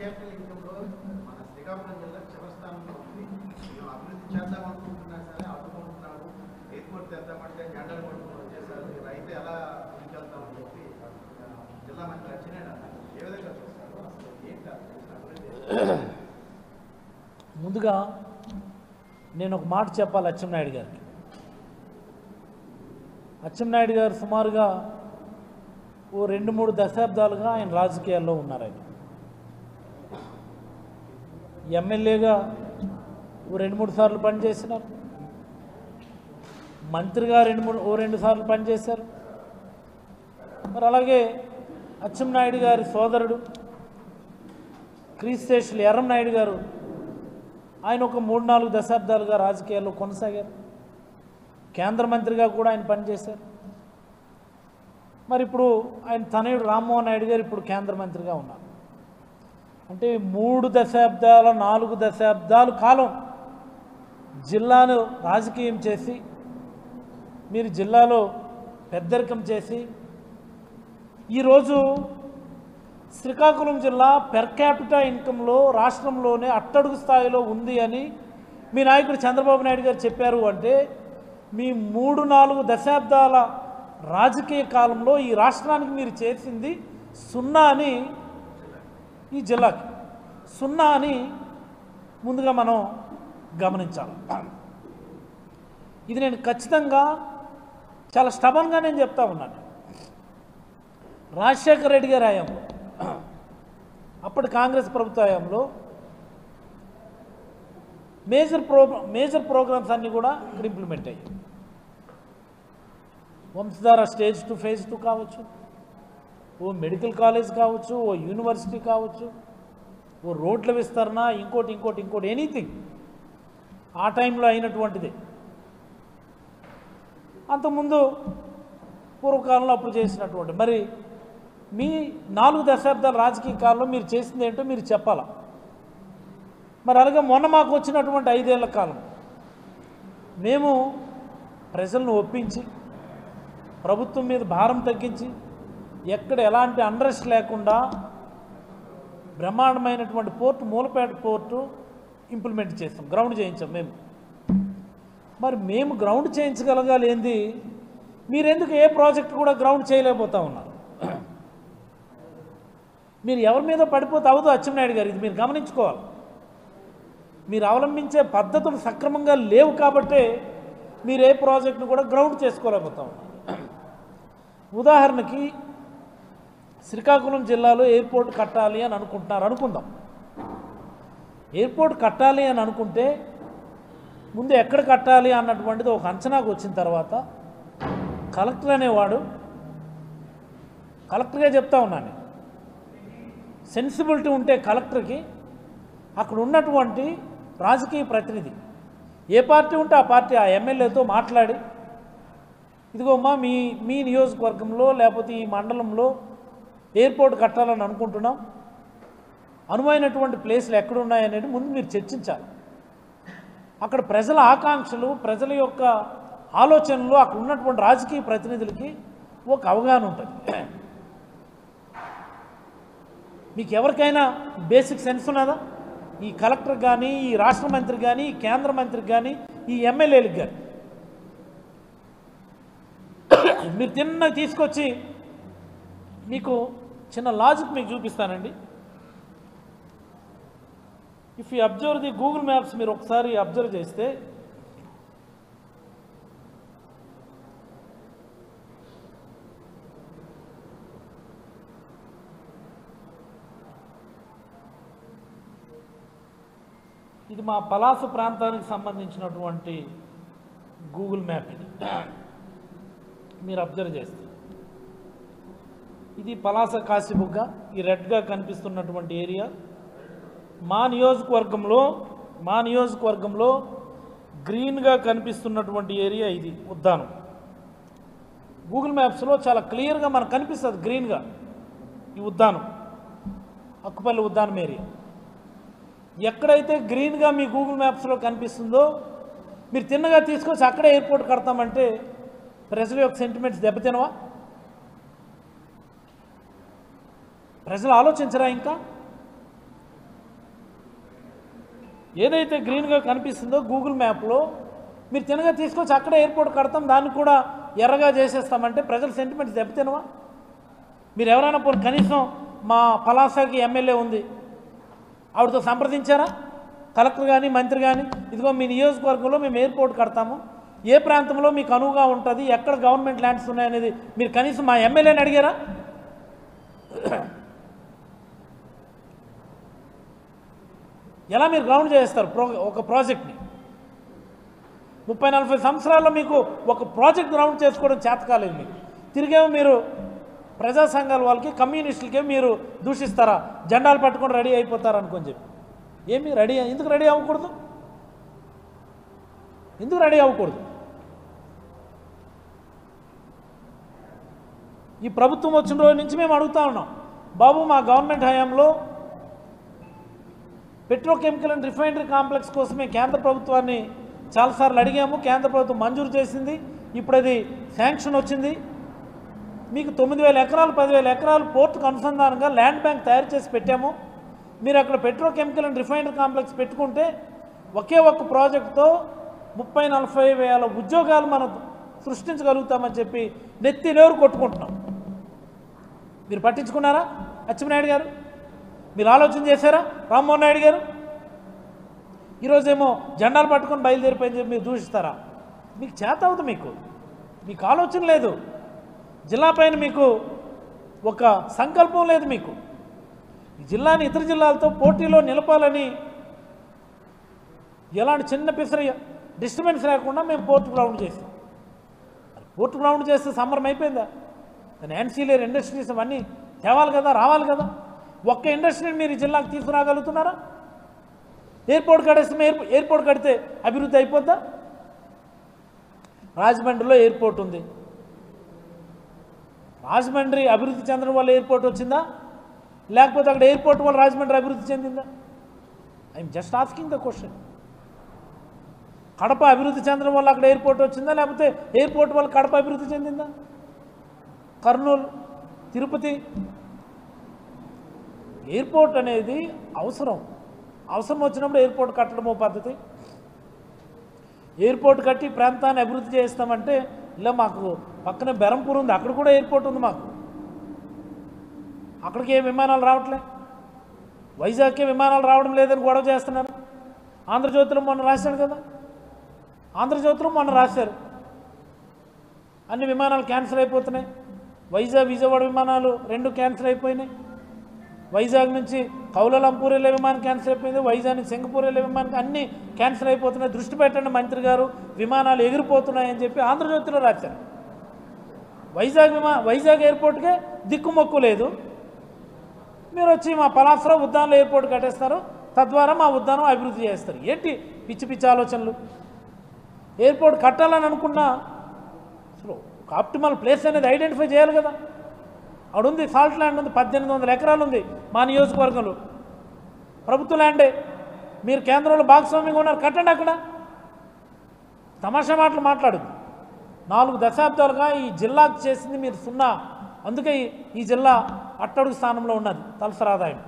Capital ఇన్కంలో మన శ్రీకాకుళం జిల్లా చివరి స్థానంలో ఉంది. మేము అభివృద్ధి చేద్దాం అనుకుంటున్నా సరే అడ్డుకుంటున్నాడు. ఎయిర్పోర్ట్ తెద్దామంటే జెండాలు పట్టుకుని వచ్చేసారు. రైతు ఎలా ముందుకెళ్తామని చెప్పి జిల్లా మంత్రి అచ్చినాడు. ఏ విధంగా చూస్తారు అసలు ఏంటి? ముందుగా నేను ఒక మాట చెప్పాలి అచ్చెన్నాయుడు గారికి. అచ్చెన్నాయుడు గారు సుమారుగా ఓ 2-3 దశాబ్దాలుగా ఆయన రాజకీయాల్లో ఉన్నారు. ఆయన ఎమ్మెల్యేగా ఓ 2-3 సార్లు పనిచేసినారు, మంత్రిగా 2 సార్లు పనిచేశారు. మరి అలాగే అచ్చెన్నాయుడు గారి సోదరుడు క్రీస్తేషులు ఎర్రంనాయుడు గారు ఆయన ఒక 3-4 దశాబ్దాలుగా రాజకీయాల్లో కొనసాగారు. కేంద్ర మంత్రిగా కూడా ఆయన పనిచేశారు. మరి ఇప్పుడు ఆయన తనయుడు రామ్మోహన్ నాయుడు గారు ఇప్పుడు కేంద్ర మంత్రిగా ఉన్నారు. అంటే 3 దశాబ్దాల 4 దశాబ్దాల కాలం జిల్లాను రాజకీయం చేసి మీరు జిల్లాలో పెద్దరికం చేసి ఈరోజు శ్రీకాకుళం జిల్లా పెర్ క్యాపిటా ఇన్కంలో రాష్ట్రంలోనే అట్టడుగు స్థాయిలో ఉంది అని మీ నాయకుడు చంద్రబాబు నాయుడు గారు చెప్పారు. అంటే మీ 3-4 దశాబ్దాల రాజకీయ కాలంలో ఈ రాష్ట్రానికి మీరు చేసింది 0 అని, ఈ జిల్లాకి 0 అని ముందుగా మనం గమనించాలి. ఇది నేను ఖచ్చితంగా చాలా స్టబన్గా నేను చెప్తా ఉన్నాను. రాజశేఖర రెడ్డి గారి హయాంలో, అప్పటి కాంగ్రెస్ ప్రభుత్వ హయాంలో మేజర్ ప్రోగ్రామ్స్ అన్నీ కూడా ఇక్కడ ఇంప్లిమెంట్ అయ్యాయి. వంశధార స్టేజ్ 2 ఫేజ్ 2 కావచ్చు, ఓ మెడికల్ కాలేజ్ కావచ్చు, ఓ యూనివర్సిటీ కావచ్చు, ఓ రోడ్ల విస్తరణ, ఇంకోటి ఎనీథింగ్ ఆ టైంలో అయినటువంటిది. అంతకుముందు పూర్వకాలంలో అప్పుడు చేసినటువంటి, మరి మీ 4 దశాబ్దాల రాజకీయ కాలంలో మీరు చేసింది ఏంటో మీరు చెప్పాలా. మరి అలాగే మొన్న మాకు వచ్చినటువంటి 5 ఏళ్ల కాలం మేము ప్రజలను ఒప్పించి ప్రభుత్వం మీద భారం తగ్గించి ఎక్కడ ఎలాంటి అన్రెస్ట్ లేకుండా బ్రహ్మాండమైనటువంటి పోర్టు, మూలపేట పోర్టు ఇంప్లిమెంట్ చేస్తాం, గ్రౌండ్ చేయించాం మేము. మరి మేము గ్రౌండ్ చేయించగలగాలేంది, మీరెందుకు ఏ ప్రాజెక్ట్ కూడా గ్రౌండ్ చేయలేకపోతా ఉన్నారు? మీరు ఎవరి మీద పడిపోతే అవదు అచ్చెన్నాయుడు గారు, ఇది మీరు గమనించుకోవాలి. మీరు అవలంబించే పద్ధతులు సక్రమంగా లేవు కాబట్టే మీరు ఏ ప్రాజెక్టును కూడా గ్రౌండ్ చేసుకోలేకపోతా ఉన్నారు. ఉదాహరణకి శ్రీకాకుళం జిల్లాలో ఎయిర్పోర్ట్ కట్టాలి అని అనుకుంటున్నారు అనుకుందాం. ఎయిర్పోర్ట్ కట్టాలి అని అనుకుంటే ముందు ఎక్కడ కట్టాలి అన్నటువంటిది ఒక అంచనాకు వచ్చిన తర్వాత కలెక్టర్ అనేవాడు, కలెక్టర్గా చెప్తా ఉన్నాను, సెన్సిబిలిటీ ఉంటే కలెక్టర్కి అక్కడ ఉన్నటువంటి రాజకీయ ప్రతినిధి ఏ పార్టీ ఉంటే ఆ పార్టీ ఆ ఎమ్మెల్యేతో మాట్లాడి, ఇదిగోమ్మా మీ నియోజకవర్గంలో లేకపోతే ఈ మండలంలో ఎయిర్పోర్ట్ కట్టాలని అనుకుంటున్నాం, అనువైనటువంటి ప్లేస్లు ఎక్కడున్నాయనేది ముందు మీరు చర్చించాలి. అక్కడ ప్రజల ఆకాంక్షలు, ప్రజల యొక్క ఆలోచనలు, అక్కడ ఉన్నటువంటి రాజకీయ ప్రతినిధులకి ఒక అవగాహన ఉంటుంది. మీకు ఎవరికైనా బేసిక్ సెన్స్ ఉన్నదా? ఈ కలెక్టర్ కానీ, ఈ రాష్ట్ర మంత్రి కానీ, ఈ కేంద్ర మంత్రికి కానీ, ఈ ఎమ్మెల్యేలకు కానీ మీరు తిన్నగా తీసుకొచ్చి మీకు చిన్న లాజిక్ మీకు చూపిస్తానండి. If you observe the Google maps, మీరు ఒకసారి అబ్జర్వ్ చేస్తే ఇది మా పలాస ప్రాంతానికి సంబంధించినటువంటి గూగుల్ మ్యాప్. ఇది మీరు అబ్జర్వ్ చేస్తే ఇది పలాస కాశీబుగ్గ, ఈ రెడ్గా కనిపిస్తున్నటువంటి ఏరియా. మా నియోజకవర్గంలో గ్రీన్గా కనిపిస్తున్నటువంటి ఏరియా ఇది ఉద్దానం. గూగుల్ మ్యాప్స్లో చాలా క్లియర్గా మనకు కనిపిస్తుంది గ్రీన్గా ఈ ఉద్దానం, అక్కుపల్లి ఉద్దానం ఏరియా. ఎక్కడైతే గ్రీన్గా మీ గూగుల్ మ్యాప్స్లో కనిపిస్తుందో మీరు తిన్నగా తీసుకొచ్చి అక్కడే ఎయిర్పోర్ట్ కడతామంటే ప్రజల యొక్క సెంటిమెంట్స్ దెబ్బతినవా? ప్రజలు ఆలోచించరా? ఇంకా ఏదైతే గ్రీన్గా కనిపిస్తుందో గూగుల్ మ్యాప్లో మీరు తినగా తీసుకొచ్చి అక్కడే ఎయిర్పోర్ట్ కడతాం, దాన్ని కూడా ఎర్రగా చేసేస్తామంటే ప్రజల సెంటిమెంట్స్ దెబ్బతినవా? మీరు ఎవరైనా పోనీ కనీసం మా పలాసాకి ఎమ్మెల్యే ఉంది, ఆవిడతో సంప్రదించారా? కలెక్టర్ కానీ మంత్రి కానీ, ఇదిగో మీ నియోజకవర్గంలో మేము ఎయిర్పోర్ట్ కడతాము, ఏ ప్రాంతంలో మీకు అనువుగా ఉంటుంది, ఎక్కడ గవర్నమెంట్ ల్యాండ్స్ ఉన్నాయనేది మీరు కనీసం మా ఎమ్మెల్యేని అడిగారా? ఎలా మీరు గ్రౌండ్ చేస్తారు ఒక ప్రాజెక్ట్ని? 30-40 సంవత్సరాల్లో మీకు ఒక ప్రాజెక్ట్ గ్రౌండ్ చేసుకోవడం చేత కాలేదు మీకు. తిరిగేమో మీరు ప్రజా సంఘాల వాళ్ళకి, కమ్యూనిస్టులకే మీరు దూషిస్తారా? జెండాలు పట్టుకొని రెడీ అయిపోతారు అనుకొని చెప్పి. ఏమి రెడీ, ఎందుకు రెడీ అవ్వకూడదు? ఎందుకు రెడీ అవ్వకూడదు? ఈ ప్రభుత్వం వచ్చిన రోజు నుంచి మేము అడుగుతా ఉన్నాం, బాబు మా గవర్నమెంట్ హయాంలో పెట్రోకెమికల్ అండ్ రిఫైనరీ కాంప్లెక్స్ కోసమే కేంద్ర ప్రభుత్వాన్ని చాలాసార్లు అడిగాము, కేంద్ర ప్రభుత్వం మంజూరు చేసింది, ఇప్పుడు అది శాంక్షన్ వచ్చింది, మీకు 9,000 ఎకరాలు 10,000 ఎకరాలు పోర్టుకు అనుసంధానంగా ల్యాండ్ బ్యాంక్ తయారు చేసి పెట్టాము, మీరు అక్కడ పెట్రోకెమికల్ అండ్ రిఫైనరీ కాంప్లెక్స్ పెట్టుకుంటే ఒకే ఒక్క ప్రాజెక్టుతో 30-40 వేల ఉద్యోగాలు మనం సృష్టించగలుగుతామని చెప్పి నెత్తి నేరు కొట్టుకుంటున్నాం. మీరు పట్టించుకున్నారా అచ్చెన్నాయుడు గారు? మీరు ఆలోచన చేశారా రామ్మోహన్ నాయుడు గారు? ఈరోజేమో జెండాలు పట్టుకొని బయలుదేరిపోయింది చెప్పి మీరు దూషిస్తారా? మీకు చేత అవుతుంది, మీకు ఆలోచన లేదు, జిల్లా పైన మీకు ఒక సంకల్పం లేదు. మీకు ఈ జిల్లాని ఇతర జిల్లాలతో పోటీలో నిలపాలని ఎలాంటి చిన్న పిసర డిస్టర్బెన్స్ లేకుండా మేము పోర్ట్ గ్రౌండ్ చేసాం. పోర్ట్ గ్రౌండ్ చేస్తే సంబరం అయిపోయిందా? దాని యాన్సిలియర్ ఇండస్ట్రీస్ అవన్నీ తేవాలి కదా, రావాలి కదా. ఒక్క ఇండస్ట్రీని మీరు ఈ జిల్లాకు తీసుకురాగలుగుతున్నారా? ఎయిర్పోర్ట్ కట్టేస్తే ఎయిర్పోర్ట్ కడితే అభివృద్ధి అయిపోద్దా? రాజమండ్రిలో ఎయిర్పోర్ట్ ఉంది, రాజమండ్రి అభివృద్ధి చెందడం వల్ల ఎయిర్పోర్ట్ వచ్చిందా, లేకపోతే అక్కడ ఎయిర్పోర్ట్ వల్ల రాజమండ్రి అభివృద్ధి చెందిందా? I'm just asking the question. Kadapa అభివృద్ధి చెందడం వల్ల అక్కడ ఎయిర్పోర్ట్ వచ్చిందా, లేకపోతే ఎయిర్పోర్ట్ వల్ల కడప అభివృద్ధి చెందిందా? కర్నూలు, తిరుపతి, ఎయిర్పోర్ట్ అనేది అవసరం వచ్చినప్పుడు ఎయిర్పోర్ట్ కట్టడమో పద్ధతి. ఎయిర్పోర్ట్ కట్టి ప్రాంతాన్ని అభివృద్ధి చేస్తామంటే ఇలా మాకు పక్కనే బెరంపూర్ ఉంది, అక్కడ కూడా ఎయిర్పోర్ట్ ఉంది మాకు, అక్కడికి ఏ విమానాలు రావట్లే, వైజాగ్కే విమానాలు రావడం లేదని గొడవ చేస్తున్నారు. ఆంధ్రజ్యోతిలో మొన్న రాశాడు కదా, ఆంధ్రజ్యోతిలో మొన్న రాశారు అన్ని విమానాలు క్యాన్సిల్ అయిపోతున్నాయి, విజయవాడ విమానాలు 2 క్యాన్సిల్ అయిపోయినాయి, వైజాగ్ నుంచి కౌలాలంపూర్ వెళ్ళే విమానం క్యాన్సిల్ అయిపోయింది, వైజాగ్ నుంచి సింగపూర్ వెళ్ళే విమానం అన్నీ క్యాన్సిల్ అయిపోతున్నాయి, దృష్టి పెట్టండి మంత్రి గారు, విమానాలు ఎగిరిపోతున్నాయని చెప్పి ఆంధ్రజ్యోతిలో రాశారు. వైజాగ్ ఎయిర్పోర్ట్కే దిక్కుమొక్కు లేదు, మీరు వచ్చి మా పలాసలో ఉద్దానంలో ఎయిర్పోర్ట్ కట్టేస్తారు, తద్వారా మా ఉద్దానం అభివృద్ధి చేస్తారు. ఏంటి పిచ్చి పిచ్చి ఆలోచనలు? ఎయిర్పోర్ట్ కట్టాలని అనుకున్నా అసలు ఒక ఆప్టిమల్ ప్లేస్ అనేది ఐడెంటిఫై చేయాలి కదా. అక్కడ ఉంది సాల్ట్ ల్యాండ్ ఉంది, 1800 ఎకరాలు ఉంది మా నియోజకవర్గంలో, ప్రభుత్వ ల్యాండే, మీరు కేంద్రంలో భాగస్వామ్యంగా ఉన్నారు, కట్టండి అక్కడ. తమాషా మాటలు మాట్లాడదు. 4 దశాబ్దాలుగా ఈ జిల్లాకు చేసింది మీరు 0. అందుకే ఈ జిల్లా అట్టడుగు స్థానంలో ఉన్నది తలసరి ఆదాయం.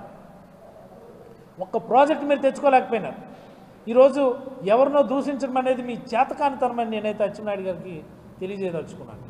ఒక్క ప్రాజెక్ట్ మీరు తెచ్చుకోలేకపోయినారు. ఈరోజు ఎవరినో దూషించడం అనేది మీ చేతకానితనమని నేనైతే అచ్చెన్నాయుడు గారికి తెలియజేయదలుచుకున్నాను.